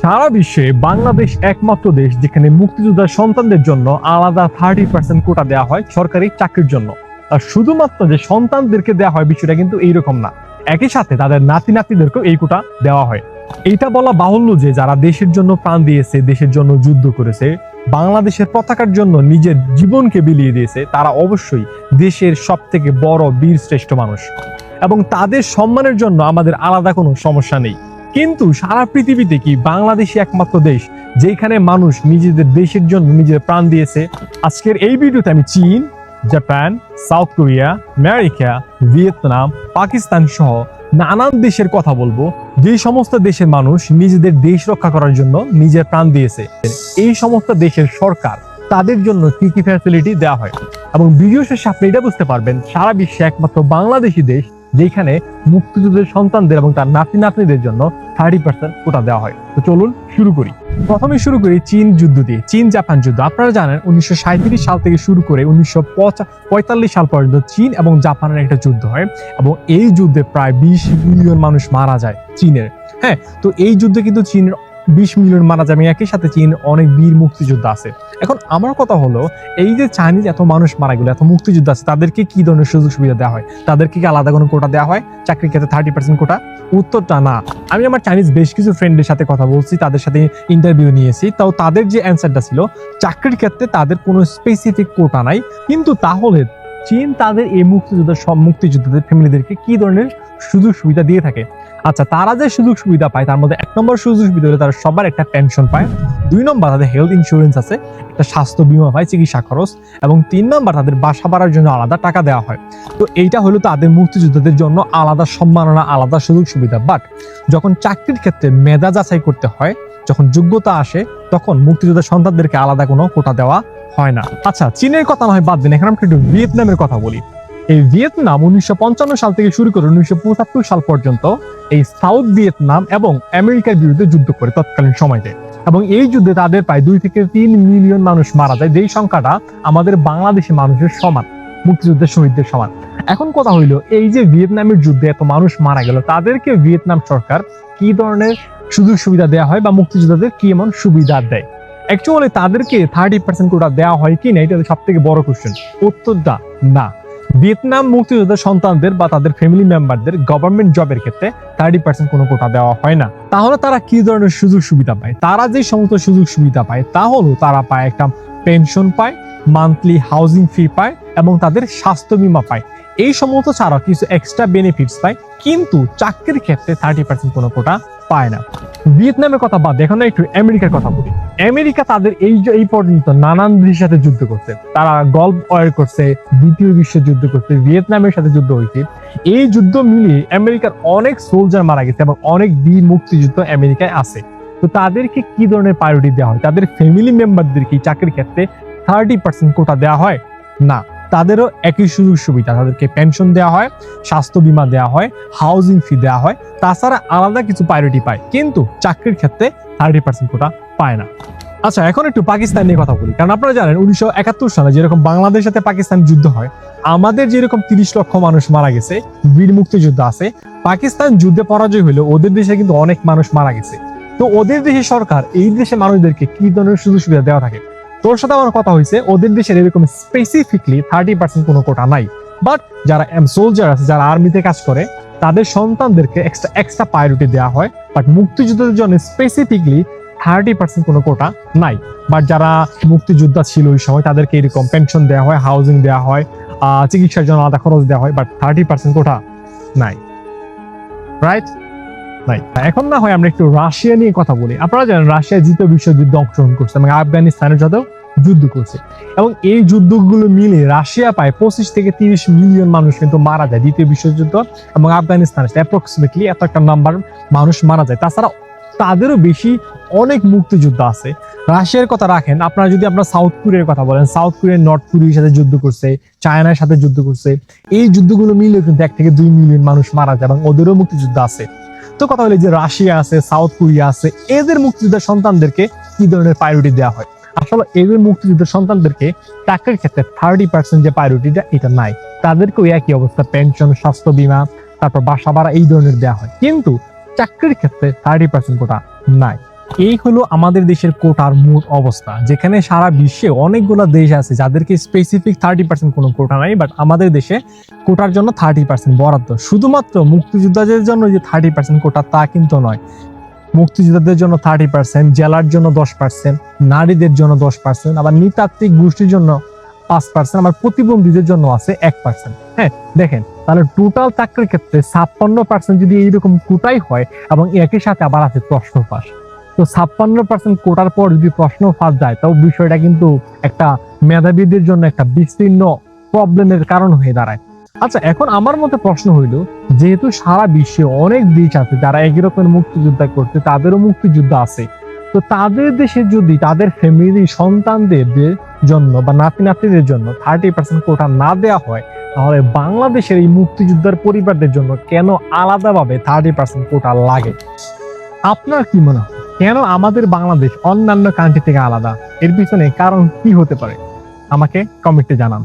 সারা বিশ্বে বাংলাদেশ একমাত্র দেশ যেখানে মুক্তিযোদ্ধার সন্তানদের জন্য আলাদা 30% কোটা দেওয়া হয় সরকারি চাকরির জন্য। আর শুধুমাত্র যে সন্তানদেরকে দেওয়া হয় বিষয়টা কিন্তু এইরকম না, একই সাথে তাদের নাতি নাতনিদেরকেও এই কোটা দেওয়া হয়। এইটা বলা বাহুল্য যে যারা দেশের জন্য প্রাণ দিয়েছে, দেশের জন্য যুদ্ধ করেছে, বাংলাদেশের পতাকার জন্য নিজের জীবনকে বিলিয়ে দিয়েছে, তারা অবশ্যই দেশের সব থেকে বড় বীর শ্রেষ্ঠ মানুষ এবং তাদের সম্মানের জন্য আমাদের আলাদা কোনো সমস্যা নেই। কিন্তু সারা পৃথিবীতে কি বাংলাদেশই একমাত্র দেশ যেখানে মানুষ নিজেদের দেশের জন্য নিজের প্রাণ দিয়েছে? আজকের এই ভিডিওতে আমি চীন, Japan, south Korea, America, Vietnam, Pakistan সহ নানান দেশের কথা বলবো, যে সমস্ত দেশের মানুষ নিজেদের দেশ রক্ষা করার জন্য নিজের প্রাণ দিয়েছে। এই সমস্ত দেশের সরকার তাদের জন্য কি কি ফ্যাসিলিটি দেওয়া হয় এবং ভিডিও শেষে আপনি এটা বুঝতে পারবেন সারা বিশ্বে একমাত্র বাংলাদেশি দেশ যেখানে মুক্তিযুদ্ধের সন্তানদের এবং তার নাতি নাতনিদের জন্য 30% কোটা দেওয়া হয়। তো চলুন শুরু করি। প্রথমে শুরু করি চীন যুদ্ধ দিয়ে। চীন জাপান যুদ্ধ আপনারা জানেন 1937 সাল থেকে শুরু করে 1945 সাল পর্যন্ত চীন এবং জাপানের একটা যুদ্ধ হয় এবং এই যুদ্ধে প্রায় 20 মিলিয়ন মানুষ মারা যায় চীনের। হ্যাঁ, তো এই যুদ্ধে কিন্তু চীনের 20 মিলিয়ন মারা যাবে, একই সাথে চীন অনেক বীর মুক্তিযোদ্ধা আছে। এখন আমার কথা হলো, এই যে চাইনিজ এত মানুষ মারা গেল, এত মুক্তিযোদ্ধা আছে, তাদেরকে কি ধরনের সুযোগ সুবিধা দেওয়া হয়? তাদেরকে কি আলাদা কোনো কোটা দেওয়া হয় চাকরির ক্ষেত্রে 30% কোটা? উত্তরটা না। আমি আমার চাইনিজ বেশ কিছু ফ্রেন্ডের সাথে কথা বলছি, তাদের সাথে ইন্টারভিউ নিয়েছি, তাও তাদের যে অ্যান্সারটা ছিল চাকরির ক্ষেত্রে তাদের কোনো স্পেসিফিক কোটা নাই। কিন্তু তাহলে চীন তাদের এই মুক্তিযোদ্ধাদের ফ্যামিলিদেরকে কি ধরনের সুযোগ সুবিধা দিয়ে থাকে? আচ্ছা, তারা যে সুযোগ সুবিধা পায় তার মধ্যে 1 নম্বর সুযোগ সুবিধা হলো তারা সবার একটা পেনশন পায়, 2 নম্বর তাদের হেলথ ইন্স্যুরেন্স আছে, একটা স্বাস্থ্য বীমা পায় চিকিৎসা খরচ, এবং 3 নম্বর তাদের বাসা ভাড়ার জন্য আলাদা টাকা দেওয়া হয়। তো এইটা হলো তাদের মুক্তিযোদ্ধাদের জন্য আলাদা সম্মাননা, আলাদা সুযোগ সুবিধা। বাট যখন চাকরির ক্ষেত্রে মেধা যাচাই করতে হয়, যখন যোগ্যতা আসে, তখন মুক্তিযোদ্ধার সন্তানদেরকে আলাদা কোনো কোটা দেওয়া হয় না। আচ্ছা, চীনের কথা না হয় বাদ দিন, এখন আমরা একটু ভিয়েতনামের কথা বলি। এই ভিয়েতনাম 1955 সাল থেকে শুরু করে 1975 সাল পর্যন্ত এই সাউথ ভিয়েতনাম এবং আমেরিকার বিরুদ্ধে যুদ্ধ করে তৎকালীন সময়তে, এবং এই যুদ্ধে তাদের প্রায় 2 থেকে 3 মিলিয়ন মানুষ মারা যায়, যেই সংখ্যাটা আমাদের বাংলাদেশি মানুষের সমান, মুক্তিযুদ্ধের শহীদদের সমান। এখন কথা হইলো, এই যে ভিয়েতনামের যুদ্ধে এত মানুষ মারা গেল, তাদেরকে ভিয়েতনাম সরকার কি ধরনের সুযোগ সুবিধা দেওয়া হয় বা মুক্তিযোদ্ধাদের কি এমন সুবিধা দেয়? অ্যাকচুয়ালি তাদেরকে 30% কোটা দেওয়া হয় কি না, এটা সব থেকে বড় কোশ্চেন। উত্তরটা না। ভিয়েতনাম মুক্তিযোদ্ধার সন্তানদের বা তাদের ফ্যামিলি মেম্বারদের গভর্নমেন্ট জবের ক্ষেত্রে 30% কোনো কোটা দেওয়া হয় না। তাহলে তারা কি ধরনের সুযোগ সুবিধা পায়? তারা যে সমস্ত সুযোগ সুবিধা পায় তা হলো, তারা পায় একটা পেনশন পায়, মান্থলি হাউজিং ফি পায় এবং তাদের স্বাস্থ্য বীমা পায়। এই সমস্ত ছাড়া কিছু এক্সট্রা বেনিফিটস পায়, কিন্তু চাকরির ক্ষেত্রে 30% কোনো কোটা পায় না। ভিয়েতনামের কথা বাদ, এখন একটু আমেরিকার কথা বলি। আমেরিকা তাদের এই পর্যন্ত নানান দেশের সাথে যুদ্ধ করছে, তারা গলফ ওয়ার করছে, দ্বিতীয় বিশ্বযুদ্ধ করছে, ভিয়েতনামের সাথে যুদ্ধ হয়েছে। এই যুদ্ধ মিলিয়ে আমেরিকার অনেক সোলজার মারা গেছে এবং অনেক বীর মুক্তিযুদ্ধ আমেরিকায় আছে। তো তাদেরকে কি ধরনের প্রায়োরিটি দেওয়া হয়? তাদের ফ্যামিলি মেম্বারদেরকে চাকরির ক্ষেত্রে 30% কোটা দেওয়া হয় না। তাদেরও একই সুযোগ সুবিধা, তাদেরকে পেনশন দেওয়া হয়, স্বাস্থ্য বীমা দেওয়া হয়, হাউজিং ফি দেওয়া হয়, তাছাড়া আলাদা কিছু প্রায়োরিটি পায়, কিন্তু চাকরির ক্ষেত্রে 30% কোটা পায় না। আচ্ছা, এখন একটু পাকিস্তান নিয়ে কথা বলি, কারণ আপনারা জানেন 1971 সালে যেরকম বাংলাদেশের সাথে পাকিস্তান যুদ্ধ হয়, আমাদের যেরকম 30 লক্ষ মানুষ মারা গেছে, বীর মুক্তিযোদ্ধা আছে, পাকিস্তান যুদ্ধে পরাজয় হলো ওদের দেশে কিন্তু অনেক মানুষ মারা গেছে। তো ওদের দেশের সরকার এই দেশের মানুষদেরকে কি ধরনের সুযোগ সুবিধা দেওয়া থাকে? তোর সাথে আমার কথা হয়েছে, ওদের দেশের এরকম স্পেসিফিকলি 30% কোনো কোটা নাই। বাট যারা সোলজার আছে, যারা আর্মিতে কাজ করে, তাদের সন্তানদেরকে এক্সট্রা প্রায়োরিটি দেওয়া হয়। বাট মুক্তিযুদ্ধের জন্য স্পেসিফিকলি 30% কোনো কোটা নাই। বাট যারা মুক্তিযোদ্ধা ছিল ওই সময়, তাদেরকে এরকম পেনশন দেওয়া হয়, হাউজিং দেওয়া হয়, চিকিৎসার জন্য আলাদা খরচ দেওয়া হয়, বাট 30% কোটা নাই। রাইট? নাই। এখন না হয় আমরা একটু রাশিয়া নিয়ে কথা বলি। আপনারা জানেন রাশিয়া দ্বিতীয় বিশ্বযুদ্ধে অংশগ্রহণ করছে এবং আফগানিস্তানের সাথেও যুদ্ধ করছে, এবং এই যুদ্ধগুলো মিলে রাশিয়া পায় 25 থেকে 30 মিলিয়ন মানুষ কিন্তু মারা যায় দ্বিতীয় বিশ্বযুদ্ধ এবং আফগানিস্তানে অ্যাপ্রক্সিমেটলি এত একটা নাম্বার মানুষ মারা যায়। তাছাড়া তাদেরও বেশি অনেক মুক্তিযোদ্ধা আছে। রাশিয়ার কথা রাখেন, আপনারা যদি আপনার সাউথ কোরিয়ার কথা বলেন, সাউথ কোরিয়া নর্থ কোরিয়ার সাথে যুদ্ধ করছে, চায়নার সাথে যুদ্ধ করছে। এই যুদ্ধগুলো মিলে কিন্তু 1 থেকে 2 মিলিয়ন মানুষ মারা যায় এবং ওদেরও মুক্তিযোদ্ধা আছে। তো কথা হলো যে রাশিয়া আছে, সাউথ কোরিয়া আছে, এদের মুক্তিযোদ্ধার সন্তানদেরকে কি ধরনের প্রায়োরিটি দেওয়া হয়? আসলে এদের মুক্তিযোদ্ধার সন্তানদেরকে চাকরির ক্ষেত্রে 30% যে প্রায়োরিটিটা, এটা নাই। তাদেরকেও একই অবস্থা, পেনশন, স্বাস্থ্য বীমা, তারপর বাসা ভাড়া এই ধরনের দেওয়া হয়, কিন্তু চাকরির ক্ষেত্রে 30% কোটা নাই। এই হলো আমাদের দেশের কোটার মূল অবস্থা, যেখানে সারা বিশ্বে অনেকগুলো দেশ আছে যাদেরকে স্পেসিফিক 30% কোনো কোটা নাই, বাট আমাদের দেশে কোটার জন্য 30% বরাদ্দ। শুধুমাত্র মুক্তিযোদ্ধাদের জন্য যে 30% কোটা তা কিন্তু নয়, মুক্তিযোদ্ধাদের জন্য 30%, জেলার জন্য 10%, নারীদের জন্য 10%, আবার নৃতাত্ত্বিক গোষ্ঠীর জন্য 5%, আবার প্রতিবন্ধীদের জন্য আছে 1%। হ্যাঁ, দেখেন তাহলে টোটাল চাকরির ক্ষেত্রে 56% যদি এইরকম কোটাই হয় এবং একই সাথে আবার আছে প্রশ্ন ফাঁস, তো 56% কোটার পর যদি প্রশ্ন ফাঁস যায় তাও বিষয়টা কিন্তু একটা মেধাবীদের জন্য একটা বিস্তীর্ণ প্রবলেমের কারণ হয়ে দাঁড়ায়। আচ্ছা, এখন আমার মতে প্রশ্ন হইল, যেহেতু সারা বিশ্বে অনেক দেশ আছে যারা একই রকমের মুক্তিযোদ্ধা করছে, তাদেরও মুক্তিযুদ্ধ আছে, তো তাদের দেশে যদি তাদের ফ্যামিলি সন্তানদের জন্য বা নাতি নাতিদের জন্য 30% কোটা না দেওয়া হয়, তাহলে বাংলাদেশের এই মুক্তিযোদ্ধার পরিবারদের জন্য কেন আলাদাভাবে 30% কোটা লাগে? আপনার কি মনে হয় কেন আমাদের বাংলাদেশ অন্যান্য কান্ট্রি থেকে আলাদা? এর পিছনে কারণ কি হতে পারে? আমাকে কমেন্টে জানান।